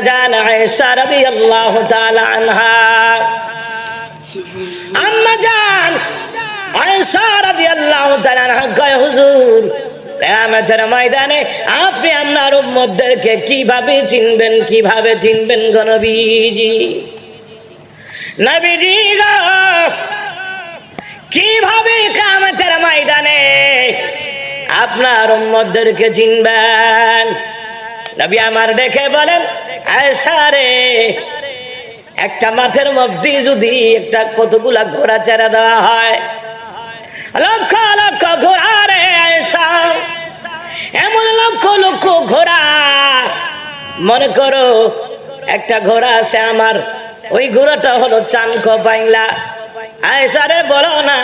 জান আয়েশা রাদিয়াল্লাহু তাআলা আনহা, আম্মা জান আয়েশা রাদিয়াল্লাহু তাআলা আনহা কয়, হুজুর কিয়ামতের ময়দানে আপনি আপনার উম্মতদেরকে কিভাবে চিনবেন গো নবীজি? নবীজি গো, কিভাবে কিয়ামতের ময়দানে আপনার উম্মতদেরকে চিনবেন? নবী আমার দেখে বলেন, আয়েশা রে, একটা মাঠের মধ্যে যদি একটা কতগুলা ঘোড়া ছেড়ে দেওয়া হয়, লক্ষ লক্ষ ঘোড়া রে আয়েশা, এমন লক্ষ লক্ষ ঘোড়া, মনে করো একটা ঘোড়া আছে আমার, ওই ঘোড়াটা হলো চানক পাইলা। আয়েশা রে বলো না,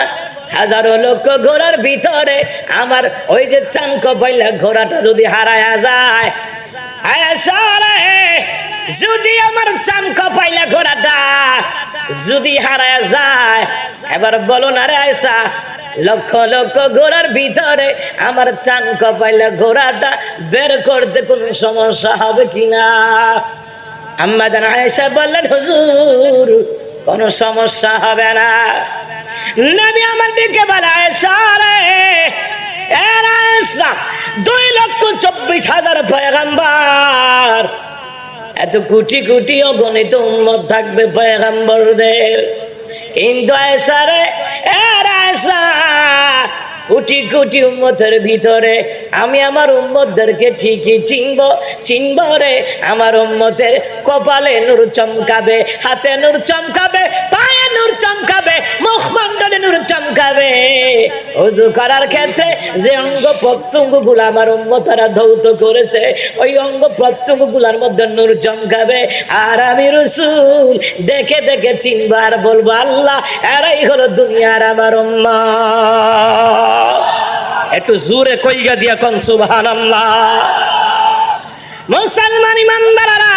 হাজারো লক্ষ ঘোড়ার ভিতরে আমার ওই যে চানক পাইলা ঘোড়াটা যদি হারায়া যায়, আয়েশা রে, যদি আমার চানক পাইলা ঘোড়াটা যদি হারায়া যায়, এবার বলো না রে আয়েশা, লক্ষ লক্ষ ঘোড়ার ভিতরে আমার চানক পাইলা ঘোড়াটা বের করতে কোনো সমস্যা হবে কিনা? আম্মা জান আয়েশা বললেন, হুজুর কোনো সমস্যা হবে না। নবী আমার দিকে বলে, আয়েশা রে, আয়েশা, 2,24,000 পয়গম্বর, এত কোটি কোটি অগণিত উম্মত থাকবে পয়গম্বরদের, কিন্তু আয়েশা রে, আয়েশা, কোটি কোটি উম্মতের ভিতরে আমি আমার উম্মতদেরকে ঠিকই চিনব রে। আমার উম্মতের কপালে নূর চমকাবে, হাতে নূর চমকাবে, পায়ে নূর চমকাবে, মুখমণ্ডলে নূর চমকাবে। ওযু করার ক্ষেত্রে যে অঙ্গ প্রত্যঙ্গ গুলো আমার উম্মতরা ধৌত করেছে, ওই অঙ্গ প্রত্যঙ্গ গুলার মধ্যে নূর চমকাবে। আর আমি রাসূল দেখে দেখে চিনব আর বলবো, আল্লাহ, এরাই হলো দুনিয়ার আমার উম্মত। একটু জোরে কইগা দিয়া কোন সুবহানাল্লাহ। মুসলমান ইমানদাররা,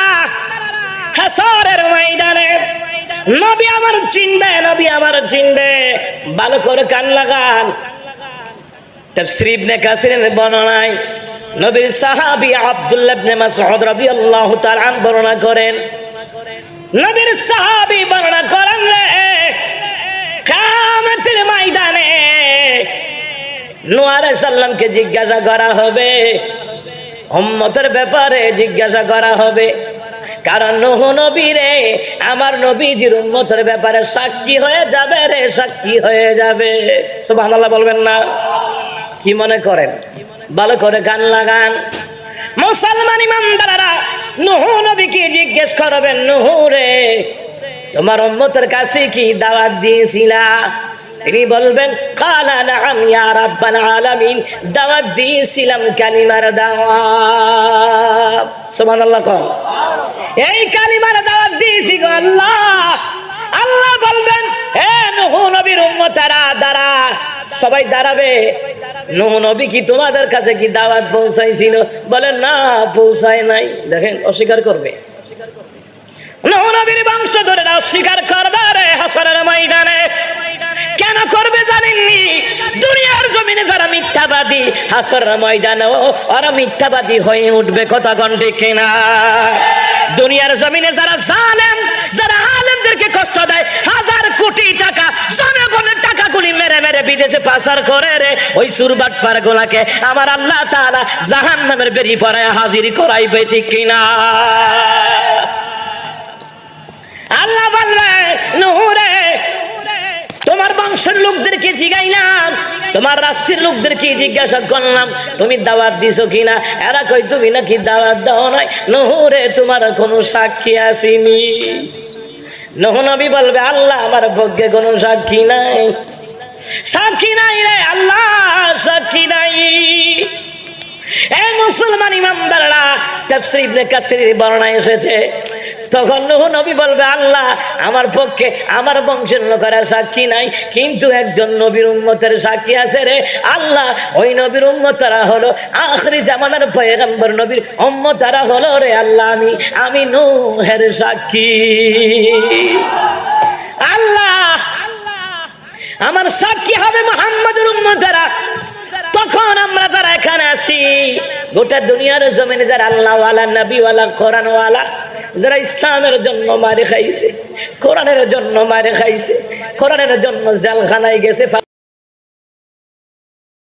হাসরের ময়দানে নবী আমার চিনবে, ভালো করে কান লাগান। তাফসীর ইবনে কাসিরের বর্ণনায় নবীর সাহাবী আব্দুল্লাহ ইবনে মাসউদ রাদিয়াল্লাহু তাআলা আন বর্ণনা করেন, নবীর সাহাবী বর্ণনা করেন, কিয়ামতের ময়দানে নূহ আলাইহিস সালামকে জিজ্ঞাসা করা হবে, উম্মতের ব্যাপারে জিজ্ঞাসা করা হবে, কারণ নূহ নবী রে, আমার নবীজির উম্মতের ব্যাপারে সাক্ষী হয়ে যাবে রে, সাক্ষী হয়ে যাবে। সুবহানাল্লাহ বলবেন না? কি মনে করেন? ভালো করে গান লাগান। মুসলমান ইমানদাররা নূহ নবীকে জিজ্ঞেস করবেন, নূহ রে, তোমার উম্মতের কাছে কি দাওয়াত দিয়েছিলা? তিনি বলবেন, কালা নাআম ইয়া রাব্বাল আলামিন, দাওয়াত দিয়েছিলাম কালিমার দাওয়াত। সুবহানাল্লাহ কও। এই কালিমার দাওয়াত দিয়েছি গো আল্লাহ। আল্লাহ বলবেন, হে নূহ নবীর উম্মতেরা দাঁড়া, সবাই দাঁড়াবে। নূহ নবী কি তোমাদের কাছে কি দাওয়াত পৌঁছাইছিল? বলেন না, পৌঁছায় নাই। দেখেন, অস্বীকার করবে। নূহ নবীর বংশধরেরা অস্বীকার করবে রে হাসরের ময়দানে। কেন করবে জানেননি? দুনিয়ার জমিনে যারা মিথ্যাবাদী, হাসরের ময়দানেও ওরা মিথ্যাবাদী হয়ে উঠবে। কথা কোন ঠিক কিনা? দুনিয়ার জমিনে যারা জালেম, যারা আলেমদেরকে কষ্ট দেয়, হাজার কোটি টাকা জনগণের টাকাগুলি মেরে মেরে বিদেশে পাচার করে রে, ওই সুরবাটপার গুলাকে আমার আল্লাহ তাআলা জাহান্নামের বেরি পড়ায় হাজির করাইবে। ঠিক কিনা? আল্লাহ বলবে, নূহ রে, তোমার বংশের লোকদেরকে জিগাইলাম, তোমার রাষ্ট্রের লোকদেরকে জিজ্ঞাসা করলাম, তুমি দাওয়াত দিছো কিনা? এরা কই তুমি নাকি দাওয়াত দাও নাই। নূহ রে, তোমার কোনো সাক্ষী আসেনি। নূহ নবী বলবে, আল্লাহ, আমার পক্ষে কোনো সাক্ষী নাই, সাক্ষী নাই রে আল্লাহ, সাক্ষী নাই। এই মুসলমান ইমানদাররা, তাফসীর ইবনে কাসিরের বর্ণনায় এসেছে, তখন নূহ নবী বলবে, আল্লাহ, আমার পক্ষে আমার বংশের লোকেরা সাক্ষী নাই, কিন্তু একজন নবীর উম্মতের সাক্ষী আছে রে আল্লাহ। ওই নবীর উম্মতরা হলো আখিরি জামানার পয়গম্বর নবীর উম্মতরা হলো রে আল্লাহ, আমি নূহের সাক্ষী। আল্লাহ, আমার সাক্ষী হবে মুহাম্মদের উম্মতরা। তখন আমরা যারা এখানে আছি, গোটা দুনিয়ার জমিনে যারা আল্লাহওয়ালা, নবীওয়ালা, কোরআনওয়ালা, যারা ইসলামের জন্য মারে খাইছে, কোরআনের জন্য মারে খাইছে, কোরআনের জন্য জেলখানায় গেছে।